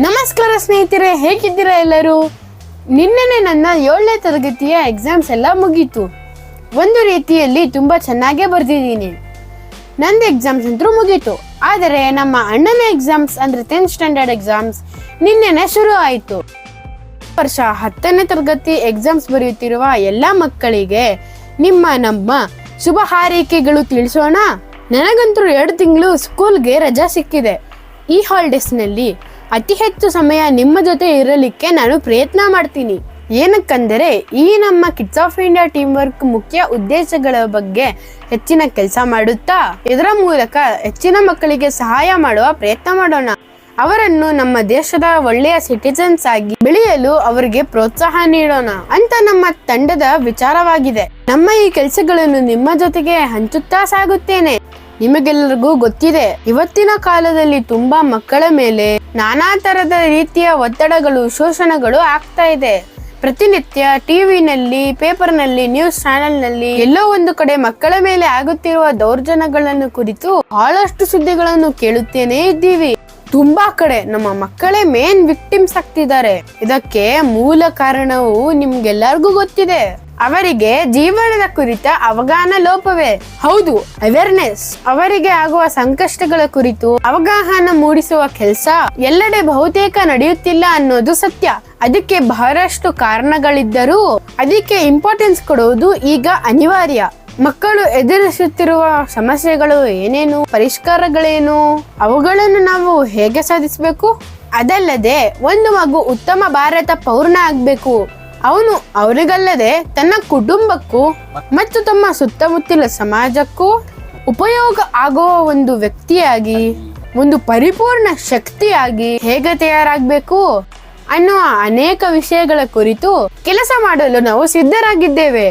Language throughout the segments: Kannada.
ನಮಸ್ಕಾರ ಸ್ನೇಹಿತರೆ, ಹೇಗಿದ್ದೀರಾ ಎಲ್ಲರೂ? ನಿನ್ನೆನೆ ನನ್ನ 7ನೇ ತರಗತಿಯ ಎಕ್ಸಾಮ್ಸ್ ಎಲ್ಲ ಮುಗೀತು. ಒಂದು ರೀತಿಯಲ್ಲಿ ತುಂಬ ಚೆನ್ನಾಗೇ ಬರೆದಿದ್ದೀನಿ. ನಂದು ಎಕ್ಸಾಮ್ಸ್ ಅಂತೂ ಮುಗೀತು. ಆದರೆ ನಮ್ಮ ಅಣ್ಣನ ಎಕ್ಸಾಮ್ಸ್ ಅಂದರೆ 10th ಸ್ಟ್ಯಾಂಡರ್ಡ್ ಎಕ್ಸಾಮ್ಸ್ ನಿನ್ನೆನೆ ಶುರು ಆಯಿತು. ವರ್ಷ 10ನೇ ತರಗತಿ ಎಕ್ಸಾಮ್ಸ್ ಬರೆಯುತ್ತಿರುವ ಎಲ್ಲ ಮಕ್ಕಳಿಗೆ ನಮ್ಮ ಶುಭ ಹಾರೈಕೆಗಳು ತಿಳಿಸೋಣ. ನನಗಂತೂ 2 ತಿಂಗಳು ಸ್ಕೂಲ್ಗೆ ರಜಾ ಸಿಕ್ಕಿದೆ. ಈ ಹಾಲಿಡೇಸ್ನಲ್ಲಿ ಅತಿ ಹೆಚ್ಚು ಸಮಯ ನಿಮ್ಮ ಜೊತೆ ಇರಲಿಕ್ಕೆ ನಾನು ಪ್ರಯತ್ನ ಮಾಡ್ತೀನಿ. ಏನಕ್ಕಂದರೆ ಈ ನಮ್ಮ kids of India team work ಮುಖ್ಯ ಉದ್ದೇಶಗಳ ಬಗ್ಗೆ ಹೆಚ್ಚಿನ ಕೆಲಸ ಮಾಡುತ್ತಾ ಇದರ ಮೂಲಕ ಹೆಚ್ಚಿನ ಮಕ್ಕಳಿಗೆ ಸಹಾಯ ಮಾಡುವ ಪ್ರಯತ್ನ ಮಾಡೋಣ. ಅವರನ್ನು ನಮ್ಮ ದೇಶದ ಒಳ್ಳೆಯ ಸಿಟಿಜನ್ಸ್ ಆಗಿ ಬೆಳೆಯಲು ಅವರಿಗೆ ಪ್ರೋತ್ಸಾಹ ನೀಡೋಣ ಅಂತ ನಮ್ಮ ತಂಡದ ವಿಚಾರವಾಗಿದೆ. ನಮ್ಮ ಈ ಕೆಲಸಗಳನ್ನು ನಿಮ್ಮ ಜೊತೆಗೆ ಹಂಚುತ್ತಾ ಸಾಗುತ್ತೇನೆ. ನಿಮಗೆಲ್ಲರಿಗೂ ಗೊತ್ತಿದೆ, ಇವತ್ತಿನ ಕಾಲದಲ್ಲಿ ತುಂಬಾ ಮಕ್ಕಳ ಮೇಲೆ ನಾನಾ ತರದ ರೀತಿಯ ಒತ್ತಡಗಳು, ಶೋಷಣೆಗಳು ಆಗ್ತಾ ಇದೆ. ಪ್ರತಿನಿತ್ಯ ಟಿವಿನಲ್ಲಿ, ಪೇಪರ್ನಲ್ಲಿ, ನ್ಯೂಸ್ ಚಾನೆಲ್ನಲ್ಲಿ ಎಲ್ಲೋ ಒಂದು ಕಡೆ ಮಕ್ಕಳ ಮೇಲೆ ಆಗುತ್ತಿರುವ ದೌರ್ಜನ್ಯಗಳನ್ನು ಕುರಿತು ಬಹಳಷ್ಟು ಸುದ್ದಿಗಳನ್ನು ಕೇಳುತ್ತೇನೆ ಇದ್ದೀವಿ. ತುಂಬಾ ಕಡೆ ನಮ್ಮ ಮಕ್ಕಳೇ ಮೇನ್ ವಿಕ್ಟಿಮ್ಸ್ ಆಗ್ತಿದ್ದಾರೆ. ಇದಕ್ಕೆ ಮೂಲ ಕಾರಣವು ನಿಮ್ಗೆಲ್ಲರಿಗೂ ಗೊತ್ತಿದೆ. ಅವರಿಗೆ ಜೀವನದ ಕುರಿತ ಅವಗಾಹನ ಲೋಪವೇ. ಹೌದು, ಅವೇರ್ನೆಸ್. ಅವರಿಗೆ ಆಗುವ ಸಂಕಷ್ಟಗಳ ಕುರಿತು ಅವಗಾಹನ ಮೂಡಿಸುವ ಕೆಲಸ ಎಲ್ಲೆಡೆ ಬಹುತೇಕ ನಡೆಯುತ್ತಿಲ್ಲ ಅನ್ನೋದು ಸತ್ಯ. ಅದಕ್ಕೆ ಬಹಳಷ್ಟು ಕಾರಣಗಳಿದ್ದರೂ ಅದಕ್ಕೆ ಇಂಪಾರ್ಟೆನ್ಸ್ ಕೊಡುವುದು ಈಗ ಅನಿವಾರ್ಯ. ಮಕ್ಕಳು ಎದುರಿಸುತ್ತಿರುವ ಸಮಸ್ಯೆಗಳು ಏನೇನು, ಪರಿಷ್ಕಾರಗಳೇನು, ಅವುಗಳನ್ನು ನಾವು ಹೇಗೆ ಸಾಧಿಸಬೇಕು? ಅದಲ್ಲದೆ ಒಂದು ಮಗು ಉತ್ತಮ ಭಾರತ ಪೌರನ ಆಗ್ಬೇಕು. ಅವನು ಅವರಿಗಲ್ಲದೆ ತನ್ನ ಕುಟುಂಬಕ್ಕೂ ಮತ್ತು ತಮ್ಮ ಸುತ್ತಮುತ್ತಲ ಸಮಾಜಕ್ಕೂ ಉಪಯೋಗ ಆಗುವ ಒಂದು ವ್ಯಕ್ತಿಯಾಗಿ, ಒಂದು ಪರಿಪೂರ್ಣ ಶಕ್ತಿಯಾಗಿ ಹೇಗೆ ತಯಾರಾಗಬೇಕು ಅನ್ನುವ ಅನೇಕ ವಿಷಯಗಳ ಕುರಿತು ಕೆಲಸ ಮಾಡಲು ನಾವು ಸಿದ್ಧರಾಗಿದ್ದೇವೆ.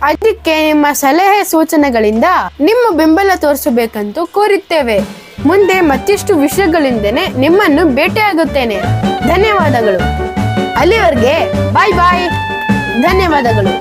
ಅದಕ್ಕೆ ನಿಮ್ಮ ಸಲಹೆ ಸೂಚನೆಗಳಿಂದ ನಿಮ್ಮ ಬೆಂಬಲ ತೋರಿಸಬೇಕಂತೂ ಕೋರುತ್ತೇವೆ. ಮುಂದೆ ಮತ್ತಿಷ್ಟು ವಿಷಯಗಳಿಂದನೇ ನಿಮ್ಮನ್ನು ಭೇಟಿಯಾಗುತ್ತೇನೆ. ಧನ್ಯವಾದಗಳು. ಅಲ್ಲಿವರೆಗೆ ಬಾಯ್ ಬಾಯ್. ಧನ್ಯವಾದಗಳು.